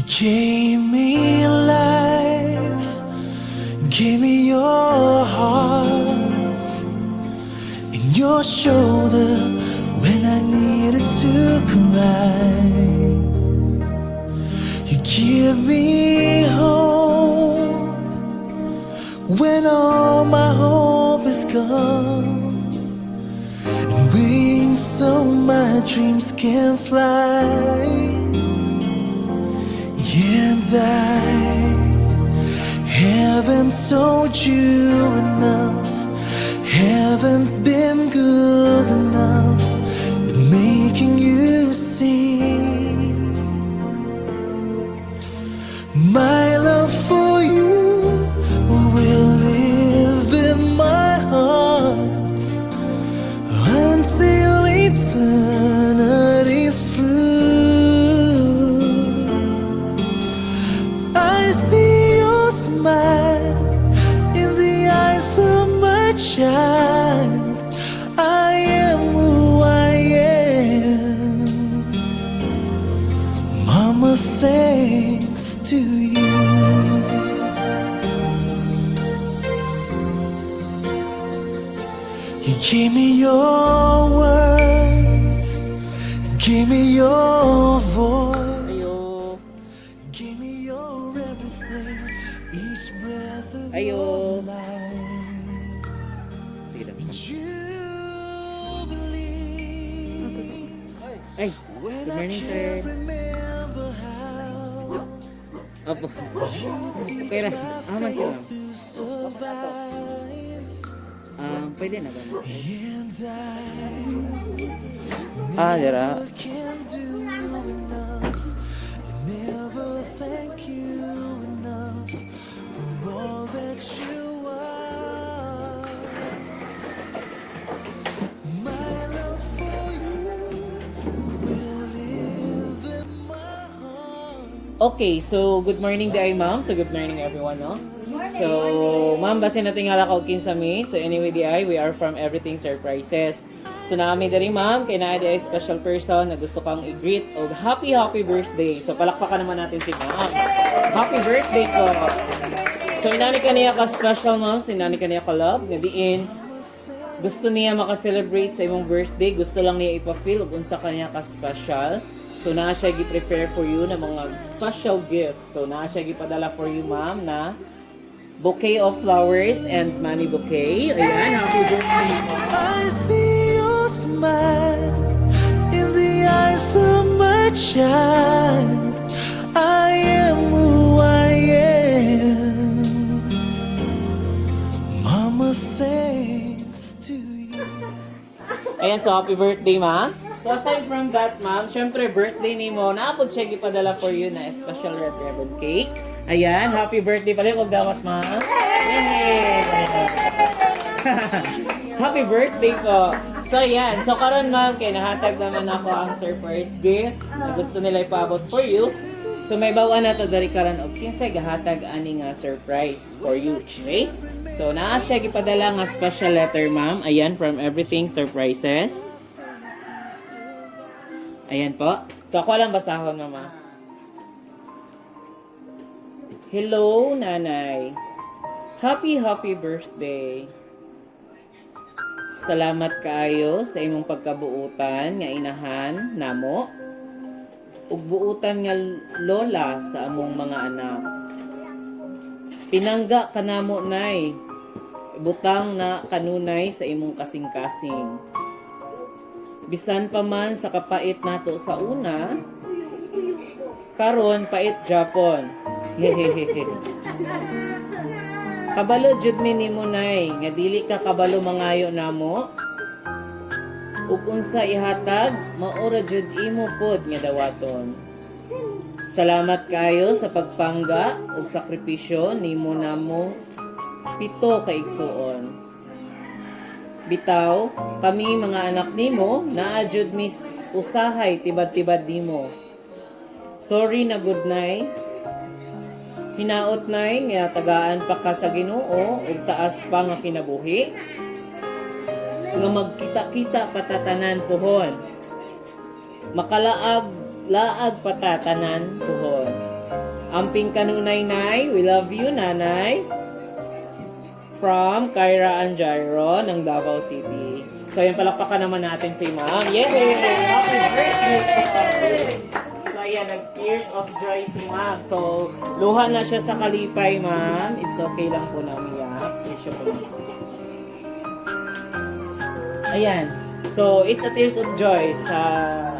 Gave me life, gave me your heart and your shoulder when I needed to cry. You give me hope when all my hope is gone, and wings so my dreams can fly. And I haven't told you enough, haven't been good enough at making you see my love for you will live in my heart until eternity's through. I see your smile in the eyes of my child. I am who I am. Mama, thanks to you. You gave me your word, gave me your voice. Give me your everything, each breath of your life. And you believe Ay, when good I morning, sir. can't remember how Opo. you Okay na. teach my Man sila. faith to survive. Pwede na ba? And Dira. I can do enough. Never thank you enough for all that you are. My love for you will live in my heart. Okay, so good morning day, ma'am. So good morning everyone, no? So, ma'am, base na tingala ka og kinsa mi. So anyway, di ay, we are from Everything Surprises. So naami diri, ma'am, kay naa di ay special person na gusto kang i-greet og happy birthday. So palakpakan naman natin si ma'am. Happy birthday po. So inani kaniya ka special, ma'am. So inani kaniya ka love. Nga diin, gusto niya maka-celebrate sa imong birthday. Gusto lang niya ipa-feel og unsa kaniya ka special. So naa siya gi-prepare for you na mga special gift. So naa siya gipadala for you, ma'am, na bouquet of flowers and money bouquet. Ayan, happy birthday po. I see your smile in the eyes of my child. I am who I am. Mama, thanks to you. Ayan, so happy birthday, ma'am. So aside from that, ma'am, syempre birthday ni mo, naapod siya gipadala for you na special red ribbon cake. Ayan, happy birthday pala yung dapat, ma'am. Yay! Happy birthday po. So ayan, so karon ma'am, kay nahatag naman ako ang surprise gift na gusto nila ipaabot for you. So may bawaan na to dari karon og kinsa gahatag ani nga surprise for you, okay? So naa siya gipadala nga special letter, ma'am. Ayan, from Everything Surprises. Ayan po. So ako lang basahon, mama. Hello, nanay. Happy birthday. Salamat kaayo sa imong pagkabuutan nga inahan namo ug buutan nga lola sa among mga anak. Pinangga kanamo nay. Butang na kanunay sa imong kasing-kasing. Bisan pa man sa kapait nato sa una, karon pait Japon. Kabalo jud mi nimo nay, nga dili ka kabalo mangayo namo. Ug unsa ihatag, maora jud imo pod nga dawaton. Salamat kayo sa pagpangga ug sakripisyo nimo namo 7 ka igsuon. Bitaw, kami mga anak nimo, naa jud mis usahay tibad-tibad nimo. Sorry na good night. Hinaot nay nga tagaan pa ka sa Ginoo ug taas pa nga kinabuhi. Nga magkita-kita patatanan pohon. Makalaag laag patatanan pohon. Amping kanunay nay, we love you nanay. From Kyra and Jairo ng Davao City. So yan, palakpakan naman natin si ma'am. Yay! Happy birthday! So ayan, nag-tears of joy si ma'am. So, luha na siya sa kalipay ma'am. It's okay lang po na umiyak. Issue po na. Ayan. So, it's a tears of joy sa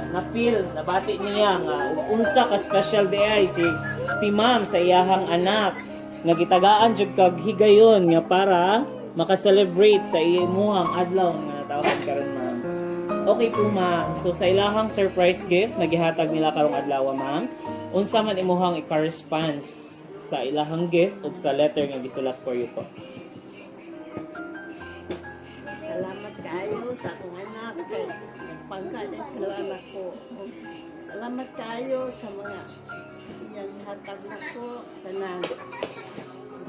na-feel, nabati niya nga unsa ka special day ay si ma'am sa iyahang anak nga gitagaan jud kag higayon nga para maka-celebrate sa imuhang adlaw nga natawag karon ma'am. Okay po ma'am. So sa ilahang surprise gift na gihatag nila karong adlaw ma'am, unsa man imuhang i-corresponds sa ilahang gift ug sa letter nga gisulat for you po. Salamat kayo sa akong anak. Kay nagpangka na sila anak ko. Ug salamat kayo sa mga yang hatag na ko. Tanan.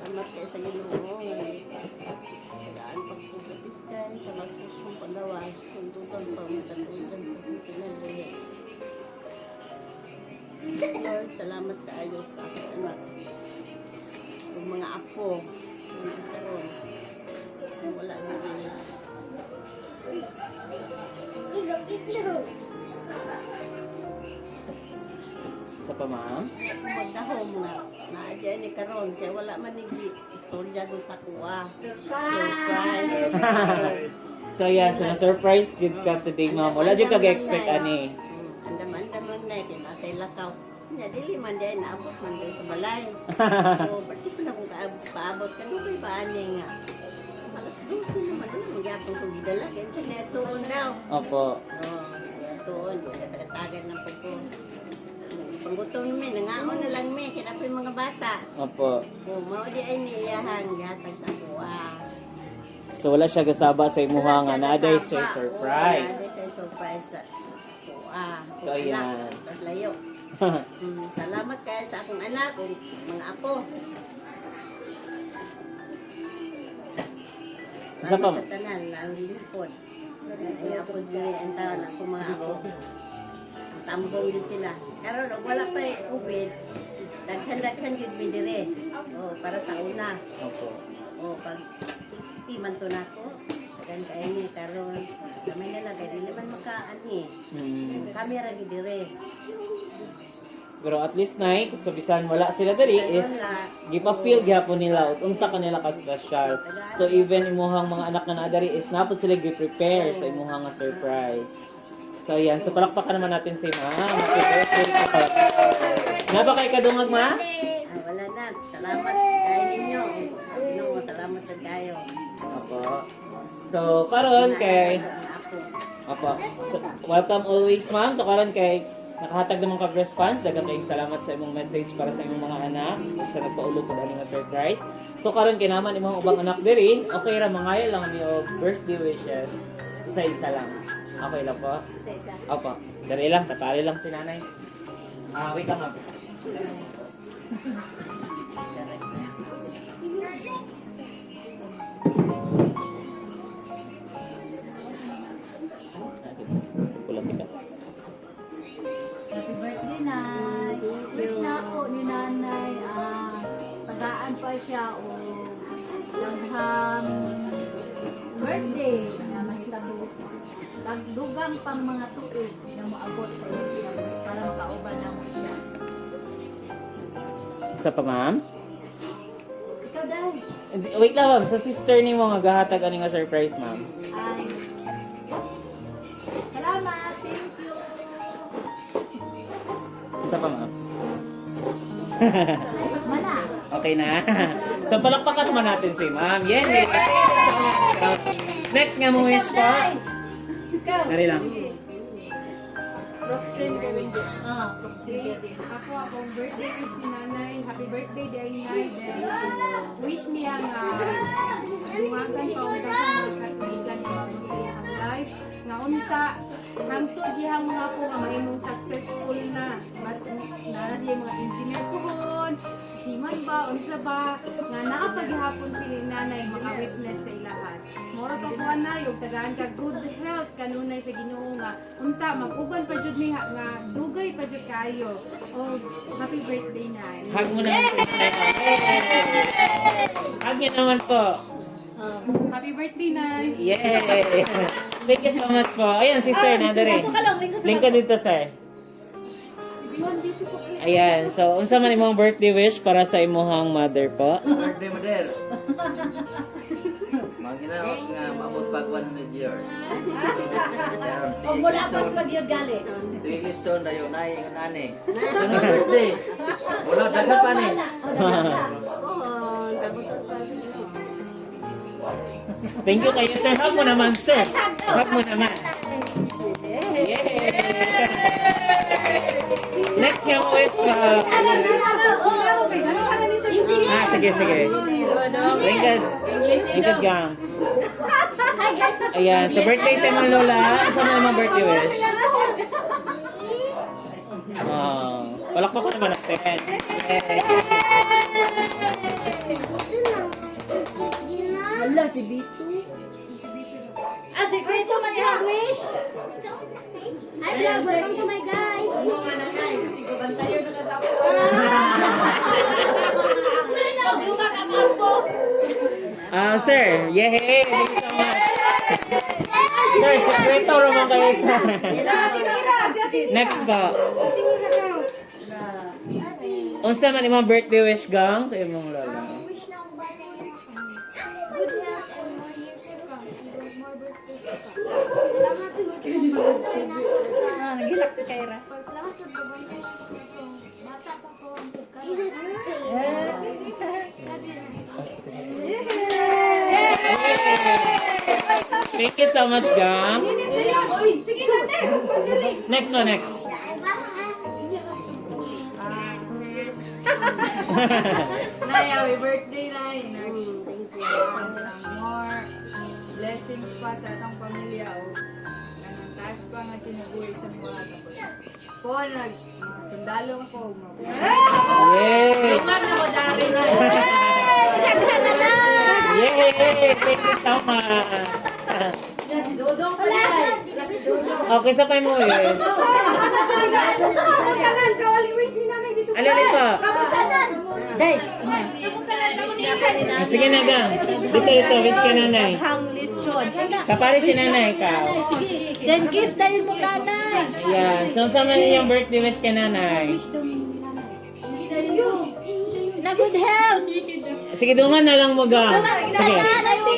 Salamat kayo sa Ginoo. Kailangan pagpupagis kayo. Kalagsos kong palawas. Sundutan pa mga tatugan. Pagpupagis. Lord, salamat kayo sa akong anak. Ug mga apo. Mga karon. Wala na rin. Isa pa ma'am. Magdahom nga. Naadya ni karon kaya wala man ni istorya do sa kuha. Surprise. So yan, so na-surprise jud ka today ma'am. Wala jud kag expect ani. Andam-andam na kay natay lakaw. Nya dili man day naabot man doon sa balay. So pati pa na kung paabot kan kay baani nga. Alas 12 naman doon magyapon kong gidala kay kanya tuon daw. Opo. Tuon tagatagan ng pagko. Panggutom mi nangaon na lang mi kay napoy mga bata. Opo. Kung mao di ay niiyahang gatag sa kuha. So wala siya gasaba sa imuha nga naaday sa surprise. Naaday sa surprise sa kuha. So yan. Layo. Salamat kayo sa akong anak, ug mga apo. Isa pa. Sa tanan, ang lingkod. Ay apo diri ang taon ako mga apo. Ang tambong yun sila. Karon wala pa COVID. Daghan-daghan yun mi dire. Oh, para sa una. Opo. Oh, pag 60 man to nako. Kan kay ni karon kami na lang kay dili man makaani. Kami ra gid dire. Pero at least night, so bisan wala sila dali is gipa-feel gyapon nila ug unsa kanila ka special. So even imuhang mga anak na naadari is napo sila gi-prepare sa imuhang nga surprise. So yan, so palakpakan naman natin si ma'am. Happy birthday po. Naba kay kadungag ma? Wala na. Salamat kay ninyo. No, salamat sa kayo. Opo. So karon kay Opo. So, welcome always ma'am. So karon kay nakahatag naman kag response, daghang kayong salamat sa imong message para sa imong mga anak sa nagpaulo ko ani nga surprise. So karon kay naman imong ubang anak diri, okay ra mangayo lang mi og birthday wishes. Isa-isa lang. Okay lang po. Isa-isa. Opo. Dali lang, tatali lang si nanay. Wait lang nga. Kulang kita. Happy birthday, Nay! Wish na ako ni Nanay, tagaan pa siya o langham birthday na mahitabo. Dagdugang pang mga tuig na maabot sa iyo para makauban na mo siya. Isa pa ma'am? Ikaw, Day! Wait lang ma'am, sa sister ni mo nga gahatag ani nga surprise ma'am. Ay, salamat! Thank you! Isa pa ma'am. Mana? Okay na. So palakpakan naman natin si ma'am. Yan. Next nga mo wish po. Ikaw! Dari lang. Roxanne Gavindo. Sige. Ako akong birthday wish ni Nanay. Happy birthday day Nay. Then wish niya nga dumagan pa ang daghang mga katuigan nga mabot sa iyang life. Nga unta hangtod dihang mga ako nga mahimong successful na. But na siya mga engineer pohon, nasiman ba, unsa ba, nga naapaghihapon si nanay maka-witness sa ilahan. Moro to po na, yung tagaan ka good health kanunay sa Ginoo nga, unta, mag-uban pa jud niya nga, dugay pa jud kayo. O, happy birthday na. Hug mo naman po. Hug niyo naman po. Happy birthday, Nay! Yay! Thank you so much po. Ayan, si Sir, nanda rin. Lingkod dito, Sir. Ayan, so, unsa man imong birthday wish para sa imuhang mother po? Birthday mother. Manginawag nga maabot pag 100 years. Karon si Mula pas pag-yun gali. Si Litson dayo nay ang nani. Sunod birthday. Wala dagat pa ni. Thank you kayo, Sir. Hug mo naman, Sir. Hug mo naman. Yay! Next yung wish pa. Sige. Lingkod. Lingkod gang. Ayan, sa birthday sa mga lola, sa mga birthday wish. Palakpak ko naman natin. Hala, si Bito. Ah, si Kwento man yung wish. Hi vlog, welcome to my guys. Paglugan ang ako. Sir, yay! Thank you so much. Sir, sekreto naman kayo, sir. Next po. Unsa man imong birthday wish gang sa imong lola? Wish na ako ba sa inyo? Good health and more years to come. And more birthdays to come. Salamat po sa Nagilak si Kyra. salamat po sa bata pa po ang pagkaroon. Thank you so much, gang. Sige na, Next one, next. Nay, happy birthday, Nay. More blessings pa sa atong pamilya. O, kanang taas pa nga kinabuhi sa mga tapos. Po, sundalong ko. Yay! Tuman na ko dari na. Yay! Thank you so much. Si Dodong pa lang. Si Dodong. Okay, sa pa mo wish. Kanan, kawali wish ni nanay dito. Ano rin po? Day. Sige na, gang. Dito, wish ka nanay. Hang lechon. Kapari si nanay, ikaw. Then kiss dahil mo nanay. Ayan. So, sa man yung birthday wish ka nanay? Na good health. Sige, dungan na lang mo, gang. Sige.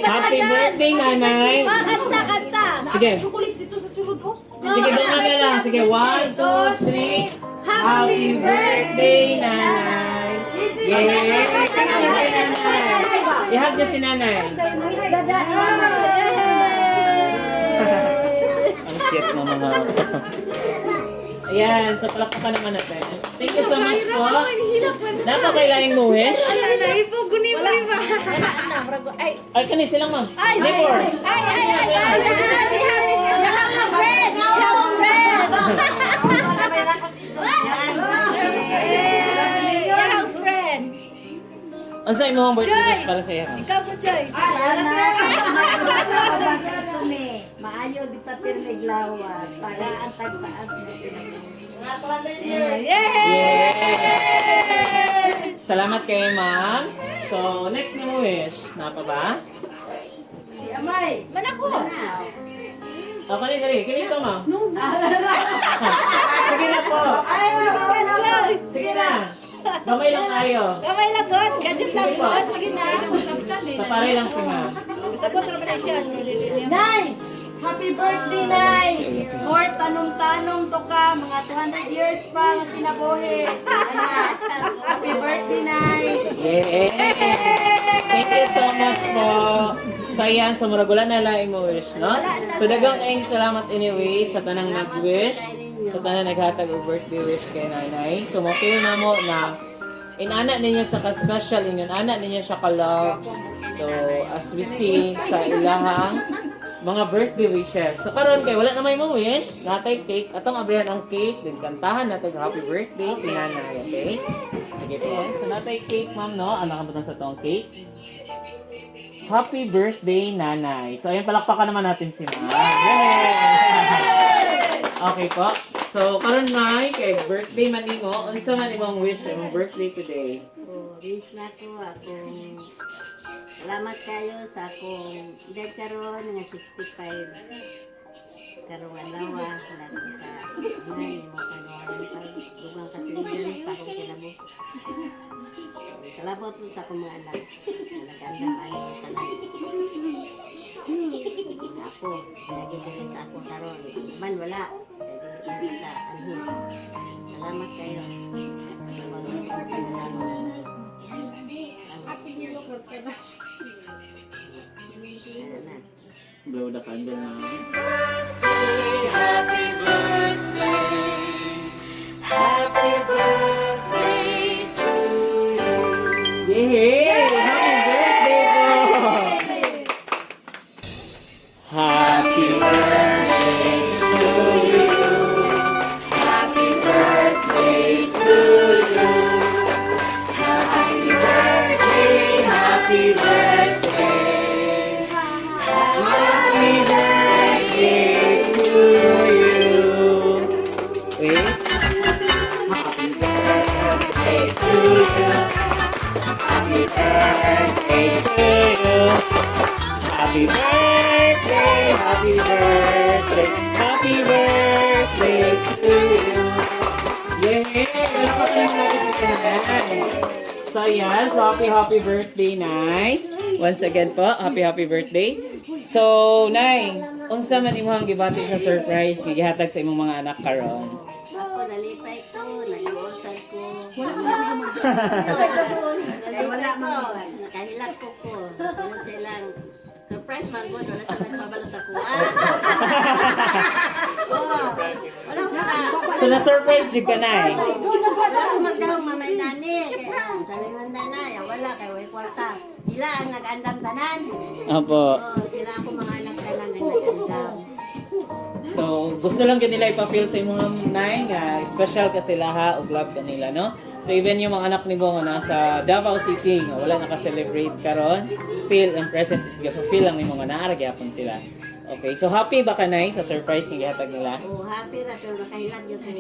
Happy birthday, nanay. Kanta. Sige. Chocolate dito sa sulod, oh. Sige, dungan na lang. Sige, 1, 2, 3. Happy birthday, nanay. Yay! I-hug niyo si nanay. Ang cute ng mga... Ayan, so palakpakan naman natin. Thank you so much po. Napakailaing mo wish. Ay, kani silang ma'am. Neighbor. Ang sa imong birthday wish para sa iyo? Sana sumi. Maayo dita pirnig lawas para ang tagtaas Yay! Salamat kayo, ma'am. So, next na mo wish. Napa ba? Amay, manako. O, kani. Kini ito, ma'am. Sige na po. Sige na. Gamay lang tayo. Kamay lagot, gadget lagot. Sige na. Paparay lang si ma'am. Sabot ra ba siya? Nay, happy birthday, Nay. More tanong-tanong to ka, mga 200 years pa nga kinabuhi. Happy birthday, Nay. Yay! Thank you so much po. So ayan, so muragulan na lang mo wish, no? So dagang kayong salamat anyway sa tanang nag-wish, sa tanang naghatag og birthday wish kay nanay. So mapil na mo na inana ninyo siya ka-special, inana ninyo siya ka-love. So as we see sa ilahang mga birthday wishes. So karon kay wala na may mo wish, natay cake, atong abrihan ang cake, din kantahan natin happy birthday si nanay, okay? Sige po. So, natay cake, ma'am, no? Ano ka ba sa tong cake? Happy birthday, nanay. So, ayun, palakpakan naman natin si ma'am. Yay! Okay po. So, karon nay, kay birthday man nimo, unsa man imong wish imong birthday today? Wish na ko akong salamat kayo sa akong edad karon nga 65. Karong adlaw lahat ka nani mo kanawalan pa ubang katuligan pa akong kinabuk. Salamat po sa akong mga anak. Naganda kayo tanan. Ako, lagi diri sa ako karon. Man wala. Dili ka anhin. Salamat kayo. Sa mga panalangin. Blow the candle na. Happy birthday, happy birthday to you. Yay! Happy birthday po! Happy birthday To you, happy birthday to you. Happy birthday, happy birthday. Happy birthday to you. Wait. Happy birthday to you. Happy birthday to you. Happy birthday! Happy birthday! Happy birthday to you! Yay! So yan, so happy birthday, Nay. Once again po, happy birthday. So, Nay, unsa man imong gibati sa surprise gihatag sa imong mga anak karon? Ako nalipay ko, nag-iusad ko. Wala mo, nakahilak ko ko. Ano silang surprise man good, wala sila nagpabalo sa kuha. Wala ko ka. So na-surprise you ka, Nay. Wala ko magdahong mamay nani. Salingan nanay, wala kayo ay kwarta. Sila ang nag-andam tanan. Opo. Sila ako mga anak tanan ang nag-andam. So, gusto lang nila ipa-feel sa imong Nay nga special ka sila ha ug love ka nila, no? So even yung mga anak nimo nga nasa Davao City nga wala naka-celebrate karon, still ang presence is ga-fulfill lang nimo nga naara gyapon sila. Okay, so happy ba ka, Nay, sa surprise nga gihatag nila? Oh, happy ra pero nakahilak yun ko.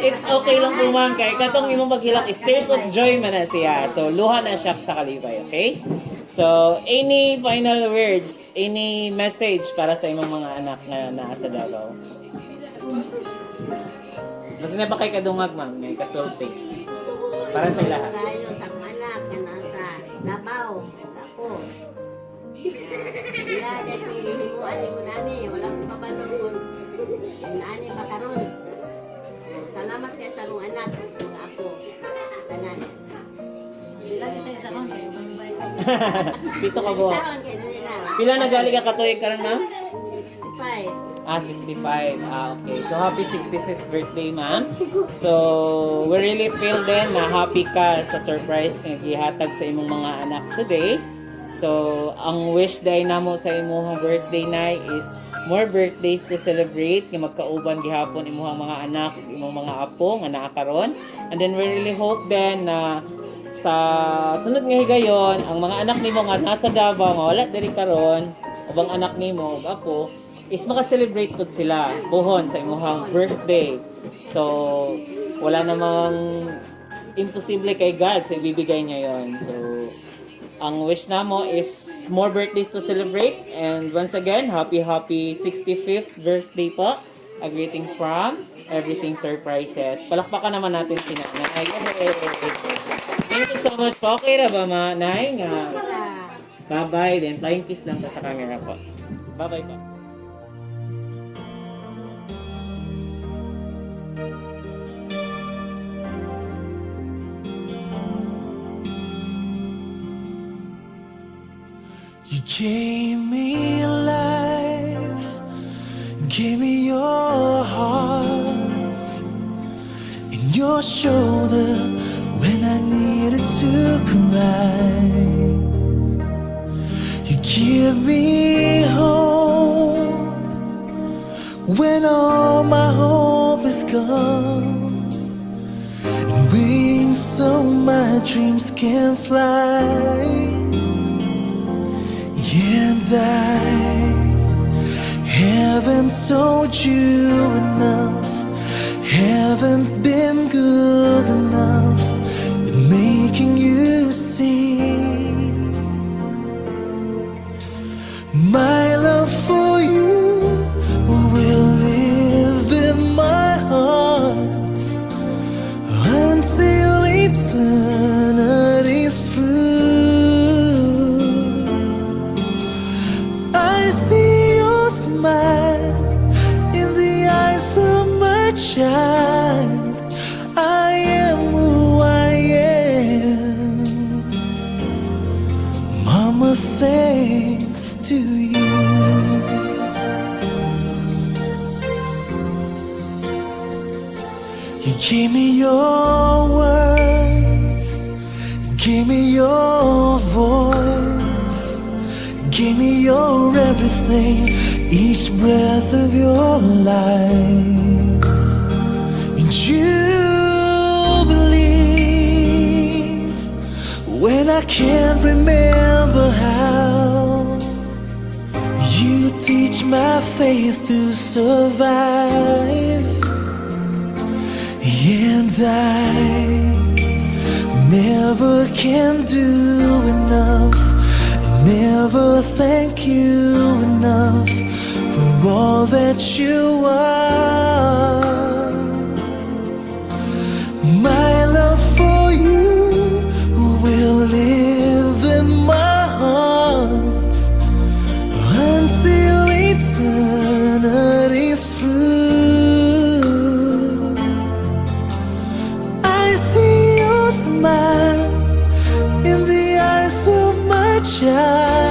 It's okay lang po, ma'am, kay katong imong paghilak is tears of joy man na siya. So luha na siya sa kalipay, okay? So any final words, any message para sa imong mga anak na naa sa Davao? Basta na pa kay kadungag, ma'am, may kasulti. Para sa lahat. Kayo sa akong anak na nasa Davao. Ako. Wala, dahil kung hinimuan ni mo nani, walang papalo kung nani makaroon. Salamat kayo sa akong anak, mga apo. Tanan. Bilang isa-isa kong kayo, mamibay kayo. Pito ka buwan. Isaon kayo na nila. Pila nagali ka katuig karon, ma'am? 65. 65. Okay. So, happy 65th birthday, ma'am. So, we really feel din na happy ka sa surprise nga gihatag sa imong mga anak today. So, ang wish day namo sa imong birthday, Nay, is more birthdays to celebrate, nga magkauban gihapon imong mga anak, imong mga apo nga naa karon. And then we really hope then na sa sunod nga higayon, ang mga anak nimo nga nasa Davao nga wala diri karon, ubang anak nimo ug apo, is maka-celebrate pud sila buhon sa imong birthday. So, wala namang imposible kay God sa ibibigay niya yon. So, ang wish namo is more birthdays to celebrate. And once again, happy 65th birthday po. A greetings from Everything Surprises. Palakpakan naman natin si Nanay. Thank you so much po. Okay na ba, Nay? Bye-bye. Then, flying kiss lang po sa camera po. Bye-bye po. You gave me life, gave me your heart and your shoulder when I needed to cry. You give me hope when all my hope is gone, and wings my dreams can fly. And I haven't told you enough, haven't been good enough at making you see my love for you will live in my heart until eternity's through. I see your smile in the eyes of my child. I am who I am. Mama, thanks to you. You gave me your words, gave me your voice, gave me your everything, each breath of your life. And you believe when I can't remember how. You teach my faith to survive. And I never can do enough, never thank you enough for all that you are. My love for you will live in my heart until eternity's through. I see your smile in the eyes of my child.